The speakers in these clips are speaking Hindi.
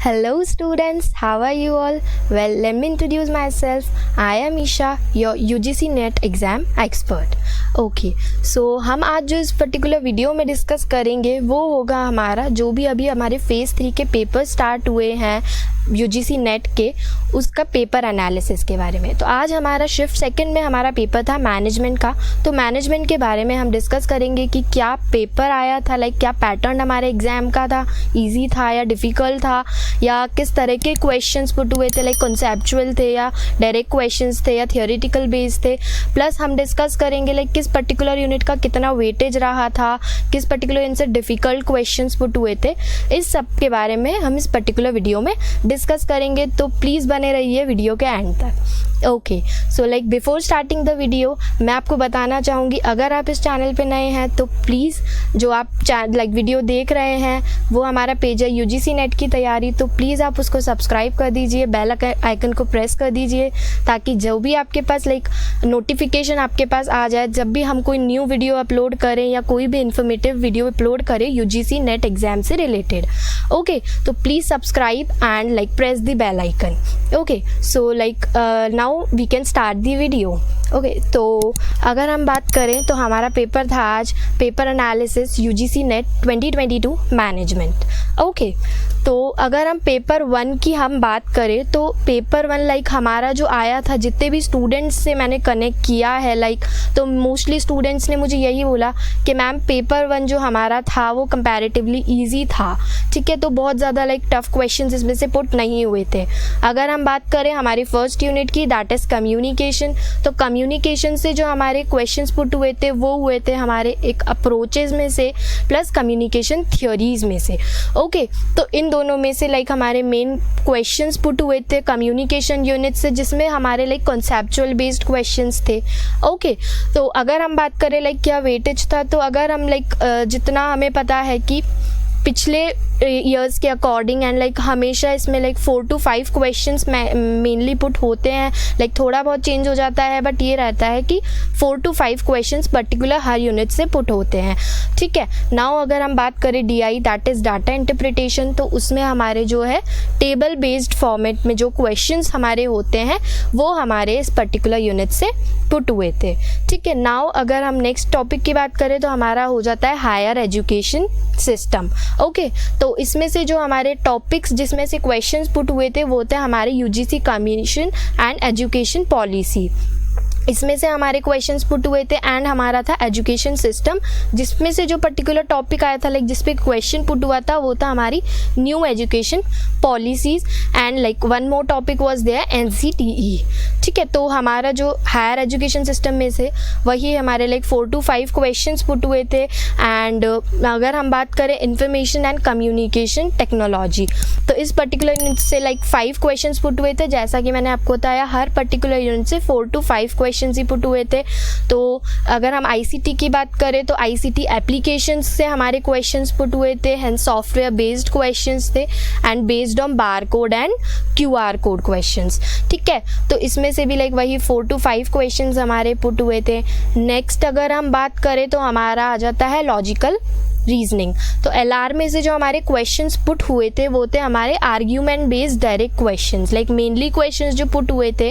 Hello students, how are you all? Well, let me introduce myself. I am Isha, your UGC NET exam expert. Okay so हम आज जो इस पर्टिकुलर वीडियो में डिस्कस करेंगे वो होगा हमारा जो भी अभी हमारे फेज़ 3 के पेपर स्टार्ट हुए हैं UGC नेट के, उसका पेपर एनालिसिस के बारे में। तो आज हमारा शिफ्ट सेकंड में हमारा पेपर था मैनेजमेंट का। तो मैनेजमेंट के बारे में हम डिस्कस करेंगे कि क्या पेपर आया था, लाइक क्या पैटर्न हमारे एग्ज़ाम का था, इजी था या डिफ़िकल्ट था, या किस तरह के क्वेश्चंस पुट हुए थे, लाइक कॉन्सेप्चुअल थे या डायरेक्ट क्वेश्चंस थे या थियोरेटिकल बेस थे। प्लस हम डिस्कस करेंगे लाइक किस पर्टिकुलर यूनिट का कितना वेटेज रहा था, किस पर्टिकुलर यूनिट से डिफ़िकल्ट क्वेश्चंस पुट हुए थे। इस सब के बारे में हम इस पर्टिकुलर वीडियो में डिस्कस करेंगे, तो प्लीज़ बने रहिए वीडियो के एंड तक। Okay so like before starting the video मैं आपको बताना चाहूँगी, अगर आप इस चैनल पे नए हैं तो प्लीज़ जो आप लाइक वीडियो देख रहे हैं वो हमारा पेज है UGC नेट की तैयारी, तो प्लीज़ आप उसको सब्सक्राइब कर दीजिए, बेल आइकन को प्रेस कर दीजिए ताकि जो भी आपके पास लाइक नोटिफिकेशन आपके पास आ जाए जब भी हम कोई न्यू वीडियो अपलोड करें या कोई भी इन्फॉर्मेटिव वीडियो अपलोड करें UGC नेट एग्ज़ाम से रिलेटेड। ओके तो please subscribe and like press the bell icon. Okay so like now we can start the video. Okay तो अगर हम बात करें तो हमारा पेपर था आज paper analysis UGC net 2022 management. Okay तो अगर हम पेपर 1 की हम बात करें तो पेपर 1 लाइक हमारा जो आया था, जितने भी स्टूडेंट्स से मैंने कनेक्ट किया है लाइक, तो मोस्टली स्टूडेंट्स ने मुझे यही बोला कि मैम पेपर 1 जो हमारा था वो कंपैरेटिवली ईजी था। ठीक है, तो बहुत ज़्यादा लाइक टफ क्वेश्चंस इसमें से पुट नहीं हुए थे। अगर हम बात करें हमारी फर्स्ट यूनिट की, दैट इज़ कम्युनिकेशन, तो कम्युनिकेशन से जो हमारे क्वेश्चंस पुट हुए थे वो हुए थे हमारे एक अप्रोचेज़ में से प्लस कम्युनिकेशन थ्योरीज़ में से। ओके तो इन दोनों में से लाइक हमारे मेन क्वेश्चंस पुट हुए थे कम्युनिकेशन यूनिट से, जिसमें हमारे लाइक कॉन्सेप्चुअल बेस्ड क्वेश्चंस थे। ओके तो अगर हम बात करें लाइक क्या वेटेज था, तो अगर हम लाइक जितना हमें पता है कि पिछले ईयर्स के अकॉर्डिंग एंड लाइक हमेशा इसमें like 4 to 5 questions mainly put होते हैं, लाइक थोड़ा बहुत चेंज हो जाता है बट ये रहता है कि 4 to 5 questions particular her unit से पुट होते हैं। ठीक है, नाउ अगर हम बात करें DI that is data interpretation, तो उसमें हमारे जो है टेबल बेस्ड फॉर्मेट में जो क्वेश्चंस हमारे होते हैं वो हमारे इस पर्टिकुलर यूनिट से पुट हुए थे। ठीक है, नाउ अगर हम नेक्स्ट टॉपिक की बात करें तो हमारा हो जाता है हायर एजुकेशन सिस्टम। ओके तो इसमें से जो हमारे टॉपिक्स जिसमें से क्वेश्चंस पुट हुए थे वो थे हमारे UGC commission and education policy, इसमें से हमारे क्वेश्चंस पुट हुए थे। एंड हमारा था एजुकेशन सिस्टम, जिसमें से जो पर्टिकुलर टॉपिक आया था लाइक जिस पे क्वेश्चन पुट हुआ था वो था हमारी new education policies. And like one more topic was there NCTE। ठीक है, तो हमारा जो हायर एजुकेशन सिस्टम में से वही हमारे लाइक 4 to 5 क्वेश्चंस पुट हुए थे। एंड अगर हम बात करें इंफॉर्मेशन एंड कम्युनिकेशन टेक्नोलॉजी, तो इस पर्टिकुलर यूनिट से लाइक 5 क्वेश्चंस पुट हुए थे। जैसा कि मैंने आपको बताया हर पर्टिकुलर यूनिट से 4 to 5 क्वेश्चंस ही पुट हुए थे। तो अगर हम ICT की बात करें तो ICT एप्लीकेशंस से हमारे क्वेश्चंस पुट हुए थे, हैंड सॉफ्टवेयर बेस्ड क्वेश्चंस थे and based on bar code and QR code questions. ठीक है, तो इसमें से भी लाइक वही 4 to 5 क्वेश्चंस हमारे पुट हुए थे। नेक्स्ट अगर हम बात करें तो हमारा आ जाता है लॉजिकल रीजनिंग, तो LR में से जो हमारे क्वेश्चंस पुट हुए थे वो थे हमारे argument based direct questions, like mainly questions जो पुट हुए थे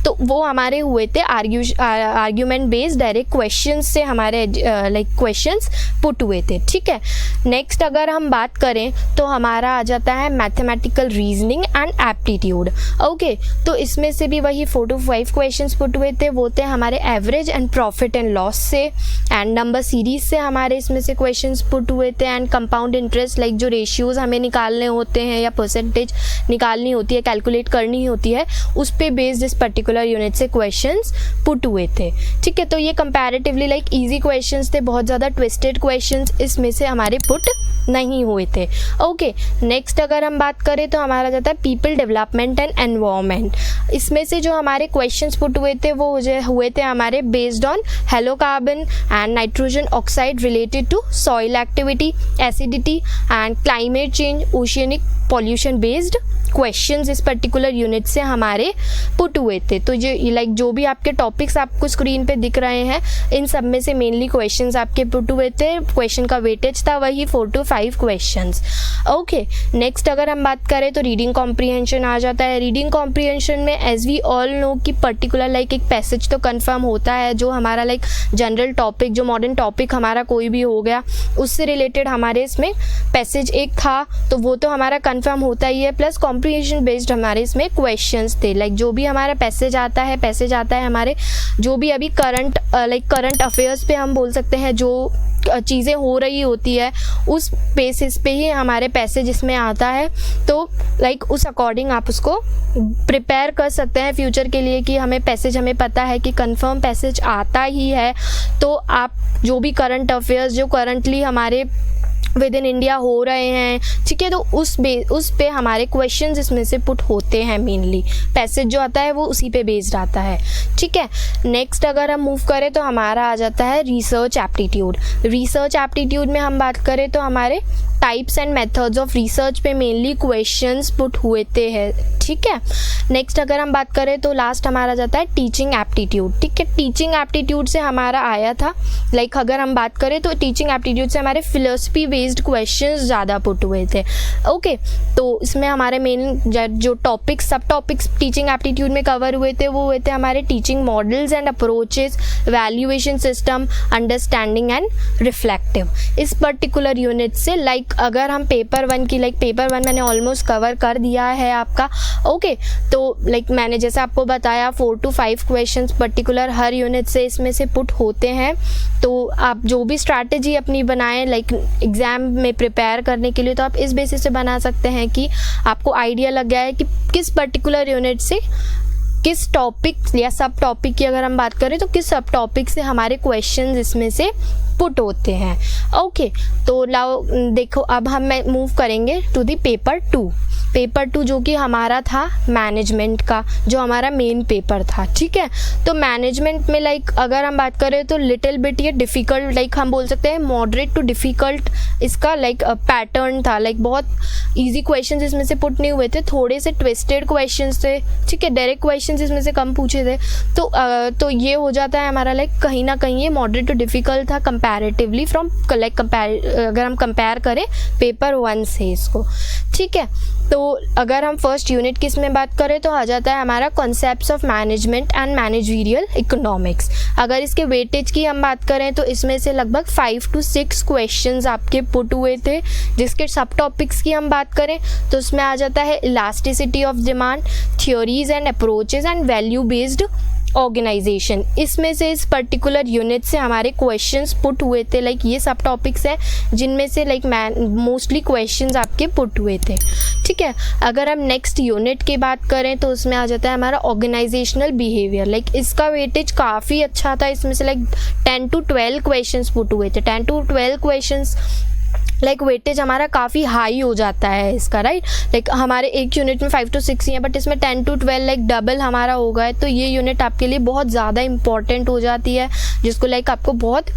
तो वो हमारे हुए थे आर्ग्यूमेंट बेस्ड डायरेक्ट क्वेश्चंस से हमारे लाइक क्वेश्चंस पुट हुए थे। ठीक है, नेक्स्ट अगर हम बात करें तो हमारा आ जाता है mathematical reasoning and aptitude. Okay तो इसमें से भी वही 4 to 5 क्वेश्चंस पुट हुए थे, वो थे हमारे average and profit and loss से एंड नंबर सीरीज से हमारे इसमें से क्वेश्चंस पुट हुए थे। एंड कंपाउंड इंटरेस्ट लाइक जो रेशियोज़ हमें निकालने होते हैं या परसेंटेज निकालनी होती है, कैलकुलेट करनी होती है, उस पे बेस्ड इस पर्टिकुलर यूनिट से क्वेश्चंस पुट हुए थे। ठीक है, तो ये कंपैरेटिवली लाइक इजी क्वेश्चंस थे, बहुत ज़्यादा ट्विस्टेड क्वेश्चंस इसमें से हमारे पुट नहीं हुए थे। ओके नेक्स्ट अगर हम बात करें तो हमारा जाता है पीपल डेवलपमेंट एंड एनवायरनमेंट, इसमें से जो हमारे क्वेश्चंस पुट हुए थे वो हुए थे हमारे based on halocarbon and nitrogen oxide related to soil activity, acidity and climate change, oceanic pollution based questions इस पर्टिकुलर यूनिट से हमारे पुट हुए थे। तो ये लाइक जो भी आपके टॉपिक्स आपको स्क्रीन पे दिख रहे हैं, इन सब में से मेनली क्वेश्चंस आपके पुट हुए थे। क्वेश्चन का वेटेज था वही 4 to 5 क्वेश्चंस। ओके, नेक्स्ट अगर हम बात करें तो रीडिंग कॉम्प्रीहेंशन आ जाता है। रीडिंग कॉम्प्रीहेंशन में एज वी ऑल नो कि पर्टिकुलर लाइक एक पैसेज तो कंफर्म होता है, जो हमारा लाइक जनरल टॉपिक, जो मॉडर्न टॉपिक हमारा कोई भी हो गया, उससे रिलेटेड हमारे इसमें पैसेज एक था, तो वो तो हमारा कंफर्म होता ही है। प्लस कॉम्प्रीहेंशन बेस्ड हमारे इसमें क्वेश्चंस थे, लाइक जो भी हमारा पैसेज आता है हमारे जो भी अभी करंट अफेयर्स पे हम बोल सकते हैं, जो चीज़ें हो रही होती है उस बेसिस पे ही हमारे पैसेज इसमें आता है। तो लाइक उस अकॉर्डिंग आप उसको प्रिपेयर कर सकते हैं फ्यूचर के लिए कि हमें पता है कि कंफर्म पैसेज आता ही है, तो आप जो भी करंट अफेयर्स जो करंटली हमारे विद इन इंडिया हो रहे हैं, ठीक है, तो उस पे हमारे क्वेश्चंस इसमें से पुट होते हैं। मेनली पैसेज जो आता है वो उसी पे बेस्ड आता है, ठीक है। नेक्स्ट अगर हम मूव करें तो हमारा आ जाता है रिसर्च एप्टीट्यूड। रिसर्च एप्टीट्यूड में हम बात करें तो हमारे types and methods of research पे मेनली क्वेश्चंस पुट हुए थे है, ठीक है। नेक्स्ट अगर हम बात करें तो लास्ट हमारा जाता है टीचिंग एप्टीट्यूड, ठीक है। टीचिंग एप्टीट्यूड से हमारा आया था, लाइक अगर हम बात करें तो टीचिंग एप्टीट्यूड से हमारे फिलोसफी बेस्ड क्वेश्चंस ज़्यादा पुट हुए थे। ओके, तो इसमें हमारे मेन जो टॉपिक्स, सब टॉपिक्स टीचिंग एप्टीट्यूड में कवर हुए थे वो हुए थे हमारे teaching models and approaches, valuation system, understanding and reflective. इस पर्टिकुलर यूनिट से लाइक अगर हम पेपर 1 की पेपर 1 मैंने ऑलमोस्ट कवर कर दिया है आपका। ओके, तो लाइक मैंने जैसे आपको बताया 4 to 5 questions particular her unit से इसमें से पुट होते हैं। तो आप जो भी स्ट्रैटेजी अपनी बनाएं लाइक एग्ज़ाम में प्रिपेयर करने के लिए, तो आप इस बेसिस से बना सकते हैं कि आपको आइडिया लग गया है कि किस पर्टिकुलर यूनिट से किस टॉपिक या सब टॉपिक की अगर हम बात करें तो किस सब टॉपिक से हमारे क्वेश्चंस इसमें से पुट होते हैं। ओके, तो लाओ देखो अब हम मूव करेंगे टू दी पेपर 2। पेपर 2 जो कि हमारा था मैनेजमेंट का, जो हमारा मेन पेपर था, ठीक है। तो मैनेजमेंट में लाइक अगर हम बात करें तो लिटिल बिट ये डिफ़िकल्ट, लाइक हम बोल सकते हैं मॉडरेट टू डिफ़िकल्ट इसका लाइक पैटर्न था। लाइक बहुत इजी क्वेश्चंस इसमें से पुट नहीं हुए थे, थोड़े से ट्विस्टेड क्वेश्चंस थे, ठीक है। डायरेक्ट क्वेश्चंस इसमें से कम पूछे थे। तो ये हो जाता है हमारा लाइक कहीं ना कहीं ये मॉडरेट टू डिफ़िकल्ट था कंपैरेटिवली फ्रॉम लाइक अगर हम कंपेयर करें पेपर 1 से इसको, ठीक है। तो अगर हम फर्स्ट यूनिट की इसमें बात करें तो आ जाता है हमारा concepts of management and managerial economics. अगर इसके वेटेज की हम बात करें तो इसमें से लगभग 5 to 6 क्वेश्चंस आपके पुट हुए थे। जिसके सब टॉपिक्स की हम बात करें तो उसमें आ जाता है elasticity of demand, theories and approaches and value based organisation. इसमें से इस पर्टिकुलर यूनिट से हमारे क्वेश्चंस पुट हुए थे। लाइक ये सब टॉपिक्स हैं जिनमें से लाइक मोस्टली क्वेश्चंस आपके पुट हुए थे, ठीक है। अगर हम नेक्स्ट यूनिट की बात करें तो उसमें आ जाता है हमारा ऑर्गेनाइजेशनल बिहेवियर। लाइक इसका वेटेज काफ़ी अच्छा था, इसमें से लाइक 10 to 12 क्वेश्चंस पुट हुए थे। 10 to 12 क्वेश्चंस लाइक वेटेज हमारा काफ़ी हाई हो जाता है इसका, राइट। लाइक हमारे एक यूनिट में 5 to 6 ही है, बट इसमें 10 to 12 लाइक डबल हमारा होगा। तो ये यूनिट आपके लिए बहुत ज़्यादा इंपॉर्टेंट हो जाती है, जिसको लाइक आपको बहुत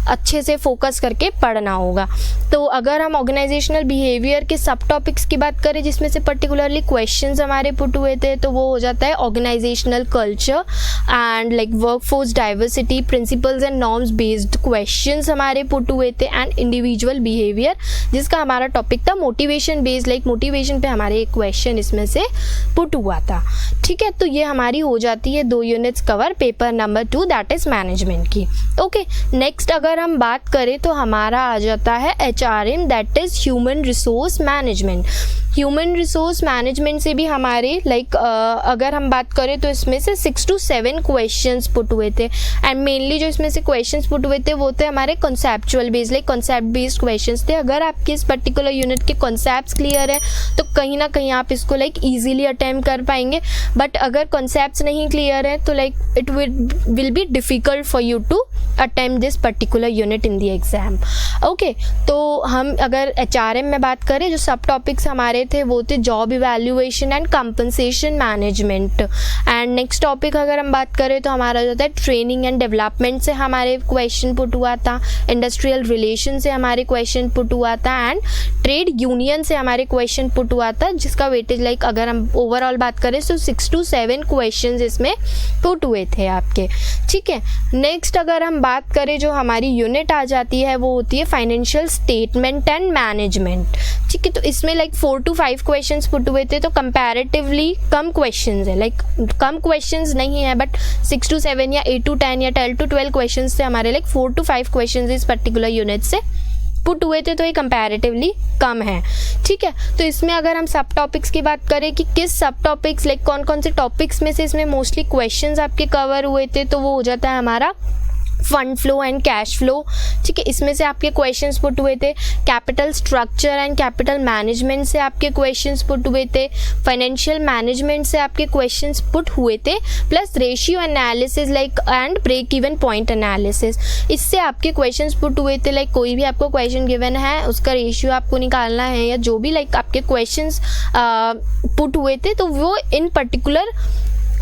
अच्छे से फोकस करके पढ़ना होगा। तो अगर हम ऑर्गेनाइजेशनल बिहेवियर के सब टॉपिक्स की बात करें जिसमें से पर्टिकुलरली क्वेश्चंस हमारे पुट हुए थे, तो वो हो जाता है organisational culture and like workforce diversity, principles and norms based questions हमारे पुट हुए थे, एंड इंडिविजुअल बिहेवियर जिसका हमारा टॉपिक था मोटिवेशन बेस्ड। लाइक मोटिवेशन पे हमारे एक क्वेश्चन इसमें से पुट हुआ था, ठीक है। तो ये हमारी हो जाती है 2 units cover paper number 2 that is management की। ओके, नेक्स्ट अगर हम बात करें तो हमारा आ जाता है HRM that is human resource management. Human resource management से भी हमारे लाइक अगर हम बात करें तो इसमें से 6 to 7 क्वेश्चंस पुट हुए थे, एंड मेनली जो इसमें से क्वेश्चंस पुट हुए थे वो थे हमारे conceptual based, like concept based questions थे। अगर आपके इस पर्टिकुलर यूनिट के कॉन्सेप्ट्स क्लियर है तो कहीं ना कहीं आप इसको लाइक ईजिली अटेम्प्ट कर पाएंगे, बट अगर कॉन्सेप्ट्स नहीं क्लियर है तो like it will be difficult for you to attempt this particular unit in the exam. Okay, तो हम अगर HRM में बात करें जो सब टॉपिक्स हमारे करे थे वो थे job evaluation and compensation management. And next topic अगर हम बात करें तो हमारा जो था ट्रेनिंग एंड डेवलपमेंट से हमारे क्वेश्चन पुट हुआ था, इंडस्ट्रियल रिलेशन से हमारे क्वेश्चन पुट हुआ था एंड ट्रेड यूनियन से हमारे क्वेश्चन पुट हुआ था, जिसका वेटेज लाइक अगर हम ओवरऑल बात करें तो 6 to 7 क्वेश्चन इसमें पुट हुए थे आपके। ठीक है, नेक्स्ट अगर हम बात करें जो हमारी यूनिट आ जाती है वो होती है फाइनेंशियल स्टेटमेंट एंड मैनेजमेंट। ठीक है, तो इसमें लाइक 4 to 5 क्वेश्चंस पुट हुए थे, तो कंपैरेटिवली कम क्वेश्चंस है, लाइक कम क्वेश्चंस नहीं है बट 6 to 7 या 8 to 10 या 12 to 12 क्वेश्चंस थे हमारे, लाइक 4 to 5 क्वेश्चंस इस पर्टिकुलर यूनिट से पुट हुए थे, तो ये कंपैरेटिवली कम है। ठीक है, तो इसमें अगर हम सब टॉपिक्स की बात करें कि किस सब टॉपिक्स लाइक कौन कौन से टॉपिक्स में से इसमें मोस्टली क्वेश्चंस आपके कवर हुए थे, तो वो हो जाता है हमारा fund flow and cash flow. ठीक है, इसमें से आपके क्वेश्चंस पुट हुए थे, capital structure and capital management से आपके क्वेश्चंस पुट हुए थे, फाइनेंशियल मैनेजमेंट से आपके क्वेश्चंस पुट हुए थे, plus ratio analysis like and break even point analysis, इससे आपके क्वेश्चंस पुट हुए थे। लाइक कोई भी आपको क्वेश्चन गिवन है उसका रेशियो आपको निकालना है या जो भी लाइक आपके क्वेश्चंस पुट हुए थे, तो वो इन पर्टिकुलर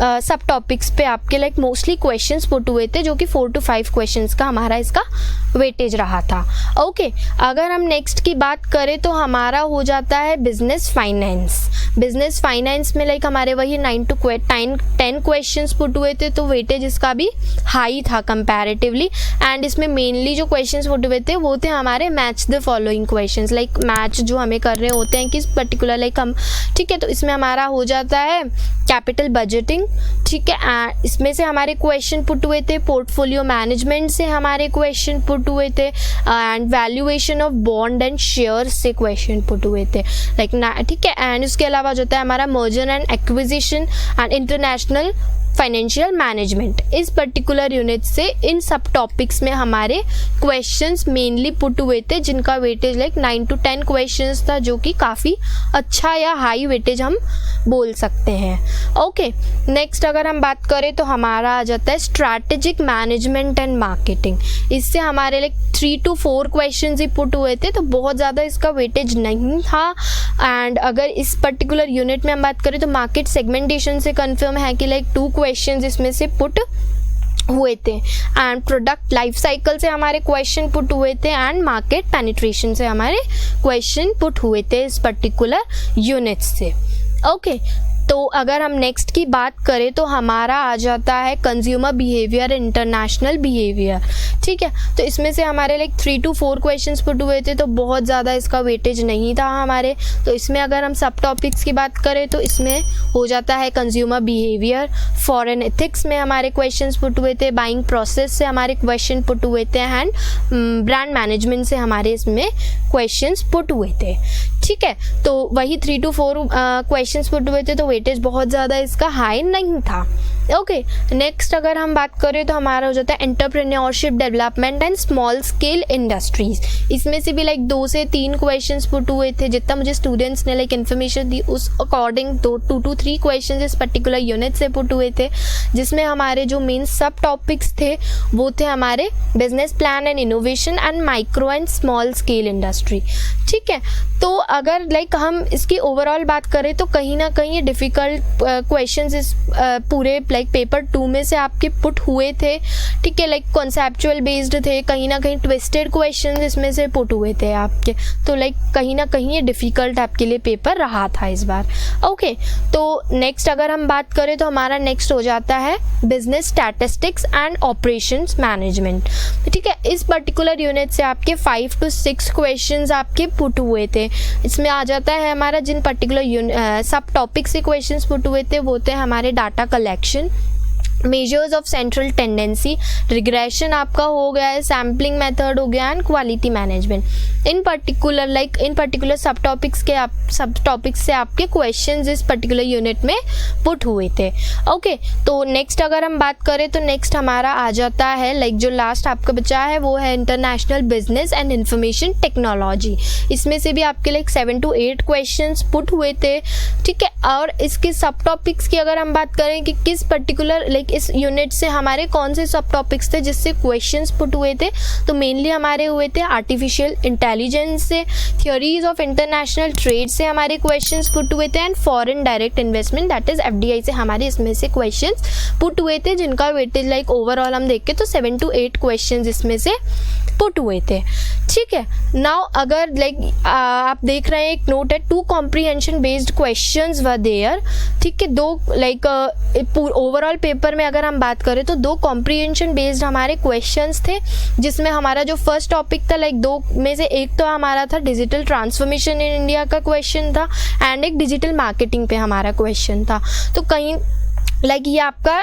सब टॉपिक्स पे आपके लाइक मोस्टली क्वेश्चंस पुट हुए थे, जो कि 4 to 5 क्वेश्चंस का हमारा इसका वेटेज रहा था। ओके, अगर हम नेक्स्ट की बात करें तो हमारा हो जाता है बिजनेस फाइनेंस। बिजनेस फाइनेंस में लाइक हमारे वही 9 to 10 क्वेश्चंस पुट हुए थे, तो वेटेज इसका भी हाई था कंपैरेटिवली। एंड इसमें मेनली जो क्वेश्चंस पुट हुए थे वो थे हमारे match the following questions, like match जो हमें कर रहे होते हैं किस पर्टिकुलर लाइक हम। ठीक है, तो इसमें हमारा हो जाता है कैपिटल बजटिंग। ठीक है, इसमें से हमारे क्वेश्चन पुट हुए थे, पोर्टफोलियो मैनेजमेंट से हमारे क्वेश्चन पुट हुए थे, and valuation of bond and share से क्वेश्चन पुट हुए थे लाइक ना। ठीक है, एंड इसके अलावा जो होता है हमारा merger and acquisition and international financial management, इस पर्टिकुलर यूनिट से इन सब टॉपिक्स में हमारे क्वेश्चंस मेनली पुट हुए थे, जिनका वेटेज लाइक 9 to 10 क्वेश्चंस था, जो कि काफ़ी अच्छा या हाई वेटेज हम बोल सकते हैं। ओके, नेक्स्ट अगर हम बात करें तो हमारा आ जाता है स्ट्रैटेजिक मैनेजमेंट एंड मार्केटिंग। इससे हमारे like 3 to 4 questions he put हुए थे, तो बहुत ज़्यादा इसका वेटेज नहीं था। एंड अगर इस पर्टिकुलर यूनिट में हम बात करें तो मार्केट सेगमेंटेशन से कंफर्म है कि लाइक 2 क्वेश्चंस इसमें से पुट हुए थे, एंड प्रोडक्ट लाइफ साइकिल से हमारे क्वेश्चन पुट हुए थे, एंड मार्केट पेनिट्रेशन से हमारे क्वेश्चन पुट हुए थे इस पर्टिकुलर यूनिट से। ओके, तो अगर हम नेक्स्ट की बात करें तो हमारा आ जाता है कंज्यूमर बिहेवियर, इंटरनेशनल बिहेवियर। ठीक है, तो इसमें से हमारे लाइक 3 to 4 क्वेश्चंस पुट हुए थे, तो बहुत ज़्यादा इसका वेटेज नहीं था हमारे। तो इसमें अगर हम सब टॉपिक्स की बात करें तो इसमें हो जाता है कंज्यूमर बिहेवियर, फॉरेन एथिक्स में हमारे क्वेश्चंस पुट हुए थे, बाइंग प्रोसेस से हमारे क्वेश्चन पुट हुए थे, एंड ब्रांड मैनेजमेंट से हमारे इसमें क्वेश्चंस पुट हुए थे। ठीक है, तो वही 3 to 4 क्वेश्चंस पुट हुए थे, तो वेटेज बहुत ज़्यादा इसका हाई नहीं था। ओके, नेक्स्ट अगर हम बात करें तो हमारा हो जाता है entrepreneurship development and small scale industries. इसमें से भी लाइक 2 से 3 क्वेश्चंस पुट हुए थे, जितना मुझे स्टूडेंट्स ने लाइक इन्फॉर्मेशन दी उस अकॉर्डिंग 2 to 3 क्वेश्चंस इस पर्टिकुलर यूनिट से पुट हुए थे, जिसमें हमारे जो मेन सब टॉपिक्स थे वो थे हमारे business plan and innovation and micro and small scale industry. ठीक है, तो अगर लाइक हम इसकी ओवरऑल बात करें तो कहीं ना कहीं ये डिफ़िकल्ट क्वेश्चंस इस पूरे लाइक पेपर 2 में से आपके पुट हुए थे। ठीक है, लाइक कॉन्सेप्चुअल बेस्ड थे, कहीं ना कहीं ट्विस्टेड क्वेश्चंस इसमें से पुट हुए थे आपके, तो लाइक कहीं ना कहीं ये डिफ़िकल्ट आपके लिए पेपर रहा था इस बार। ओके, तो नेक्स्ट अगर हम बात करें तो हमारा नेक्स्ट हो जाता है business statistics and operations management. ठीक है, इस पर्टिकुलर यूनिट से आपके 5 to 6 क्वेश्चंस आपके पुट हुए थे। इसमें आ जाता है हमारा जिन पर्टिकुलर सब टॉपिक से क्वेश्चंस पुट हुए थे वो थे हमारे data collection, measures of central tendency, regression आपका हो गया है, सैम्पलिंग मेथड हो गया, and quality management. In particular सब टॉपिक्स से आपके क्वेश्चंस इस पर्टिकुलर यूनिट में पुट हुए थे। ओके, तो नेक्स्ट अगर हम बात करें तो नेक्स्ट हमारा आ जाता है लाइक जो लास्ट आपका बचा है वो है international business and information technology. इसमें से भी आपके लाइक 7 to 8 क्वेश्चंस पुट हुए थे। ठीक है, और इसके सब टॉपिक्स की अगर हम बात करें कि किस पर्टिकुलर लाइक इस यूनिट से हमारे कौन से सब टॉपिक्स थे जिससे क्वेश्चंस पुट हुए थे, तो मेनली हमारे हुए थे आर्टिफिशियल इंटेलिजेंस से, थ्योरीज ऑफ इंटरनेशनल ट्रेड से हमारे क्वेश्चंस पुट हुए थे, and foreign direct investment that is FDI से हमारे इसमें से क्वेश्चंस पुट हुए थे, जिनका वेटेज लाइक ओवरऑल हम देख के तो 7 to 8 क्वेश्चंस इसमें से पुट हुए थे। ठीक है, नाउ अगर लाइक आप देख रहे हैं एक नोट है, 2 comprehension based questions were there. ठीक है, 2 लाइक ओवरऑल पेपर में अगर हम बात करें तो 2 कॉम्प्रीहेंशन बेस्ड हमारे क्वेश्चंस थे, जिसमें हमारा जो फर्स्ट टॉपिक था लाइक 2 में से एक तो हमारा था डिजिटल ट्रांसफॉर्मेशन इन इंडिया का क्वेश्चन था, एंड एक डिजिटल मार्केटिंग पे हमारा क्वेश्चन था। तो कहीं लाइक ये आपका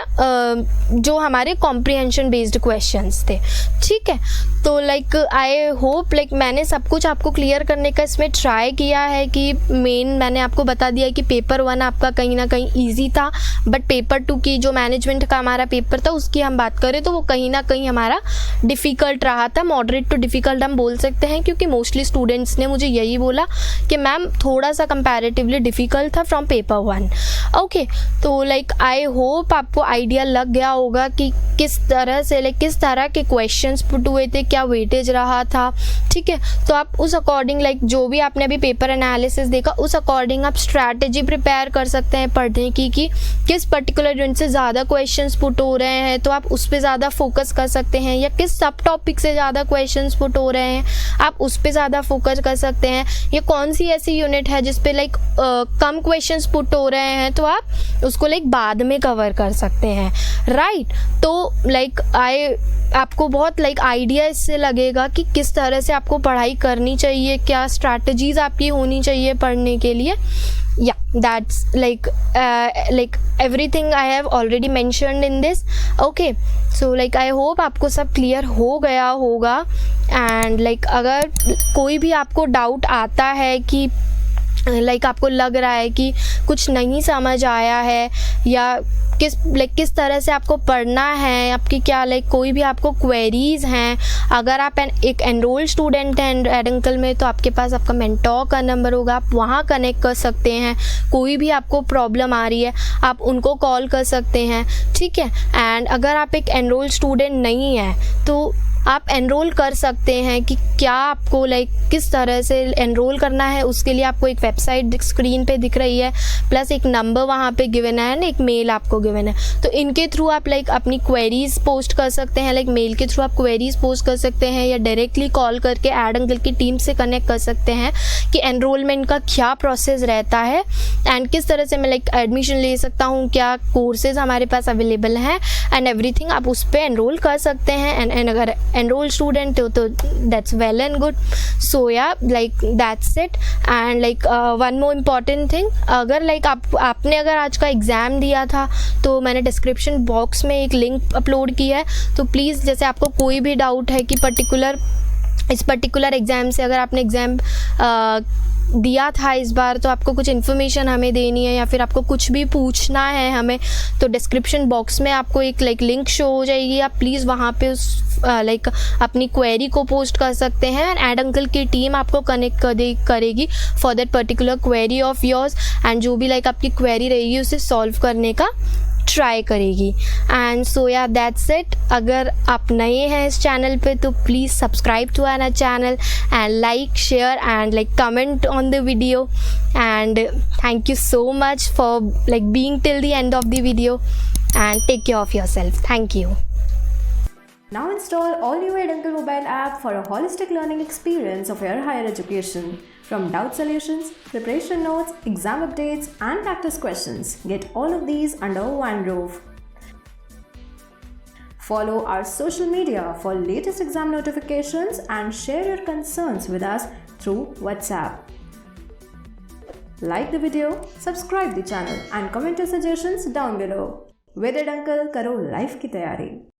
जो हमारे कॉम्प्रीहेंशन बेस्ड क्वेश्चंस थे। ठीक है, तो लाइक आई होप लाइक मैंने सब कुछ आपको क्लियर करने का इसमें ट्राई किया है कि मेन मैंने आपको बता दिया कि पेपर 1 आपका कहीं ना कहीं इजी था, बट पेपर 2 की जो मैनेजमेंट का हमारा पेपर था उसकी हम बात करें तो वो कहीं ना कहीं हमारा डिफ़िकल्ट रहा था, मॉडरेट टू डिफ़िकल्ट हम बोल सकते हैं, क्योंकि मोस्टली स्टूडेंट्स ने मुझे यही बोला कि मैम थोड़ा सा कंपैरेटिवली डिफ़िकल्ट था फ्रॉम पेपर 1। ओके, तो लाइक आई होप आपको आइडिया लग गया होगा कि किस तरह से लाइक किस तरह के क्वेश्चंस पुट हुए थे, क्या वेटेज रहा था। ठीक है, तो आप उस अकॉर्डिंग लाइक जो भी आपने अभी पेपर एनालिसिस देखा उस अकॉर्डिंग आप स्ट्रैटेजी प्रिपेयर कर सकते हैं पढ़ने की कि किस पर्टिकुलर यूनिट से ज़्यादा क्वेश्चंस पुट हो रहे हैं तो आप उस पर ज़्यादा फोकस कर सकते हैं, या किस सब टॉपिक से ज़्यादा क्वेश्चंस पुट हो रहे हैं आप उस पर ज़्यादा फोकस कर सकते हैं, या कौन सी ऐसी यूनिट है जिस पे लाइक कम क्वेश्चंस पुट हो रहे हैं तो आप उसको लाइक बाद में कवर कर सकते हैं, राइट। तो लाइक आपको बहुत लाइक आइडिया इससे लगेगा कि किस तरह से आपको पढ़ाई करनी चाहिए, क्या स्ट्रैटेजीज आपकी होनी चाहिए पढ़ने के लिए। या that's like everything I have already mentioned in this. Okay, so like I hope आपको सब क्लियर हो गया होगा, एंड लाइक अगर कोई भी आपको डाउट आता है कि लाइक आपको लग रहा है कि कुछ नहीं समझ आया है या किस तरह से आपको पढ़ना है, आपकी क्या लाइक कोई भी आपको क्वेरीज़ हैं, अगर आप एक एनरोल्ड स्टूडेंट हैं एडंकल में तो आपके पास आपका मेंटोर का नंबर होगा, आप वहाँ कनेक्ट कर सकते हैं। कोई भी आपको प्रॉब्लम आ रही है आप उनको कॉल कर सकते हैं। ठीक है, एंड अगर आप एक एनरोल्ड स्टूडेंट नहीं है तो आप एनरोल कर सकते हैं कि क्या आपको लाइक किस तरह से एनरोल करना है, उसके लिए आपको एक वेबसाइट स्क्रीन पे दिख रही है, प्लस एक नंबर वहाँ पे गिवन है एंड एक मेल आपको गिवन है, तो इनके थ्रू आप लाइक अपनी क्वेरीज पोस्ट कर सकते हैं, लाइक मेल के थ्रू आप क्वेरीज पोस्ट कर सकते हैं या डायरेक्टली कॉल करके एडंकल की टीम से कनेक्ट कर सकते हैं कि एनरोलमेंट का क्या प्रोसेस रहता है एंड किस तरह से मैं लाइक एडमिशन ले सकता हूँ, क्या कोर्सेज हमारे पास अवेलेबल हैं एंड एवरीथिंग, आप उस पर एनरोल कर सकते हैं। एंड अगर एनरोल स्टूडेंट हो तो दैट्स वेल एंड गुड। सो या like that's it. And like one more important thing, अगर लाइक आपने अगर आज का एग्ज़ाम दिया था तो मैंने डिस्क्रिप्शन बॉक्स में एक लिंक अपलोड की है, तो प्लीज़ जैसे आपको कोई भी डाउट है कि इस पर्टिकुलर एग्ज़ाम से अगर आपने एग्ज़ाम दिया था इस बार तो आपको कुछ इन्फॉर्मेशन हमें देनी है या फिर आपको कुछ भी पूछना है हमें, तो डिस्क्रिप्शन बॉक्स में आपको एक लाइक लिंक शो हो जाएगी, आप प्लीज़ वहाँ पे उस लाइक अपनी क्वेरी को पोस्ट कर सकते हैं एंड एडंकल की टीम आपको कनेक्ट करेगी for that particular query of yours, and जो भी लाइक आपकी क्वेरी रहेगी उसे सॉल्व करने का ट्राई करेगी। एंड सो या दैट्स इट। अगर आप नए हैं इस चैनल पे तो please subscribe to our channel and like share and like comment on the video, and thank you so much for like being till the end of the video and take care of yourself. Thank you. Now install all new Edankal mobile app for a holistic learning experience of your higher education. From doubt solutions, preparation notes, exam updates, and practice questions, get all of these under one roof. Follow our social media for latest exam notifications and share your concerns with us through WhatsApp. Like the video, subscribe the channel and comment your suggestions down below. With Edankal, karo life की तैयारी।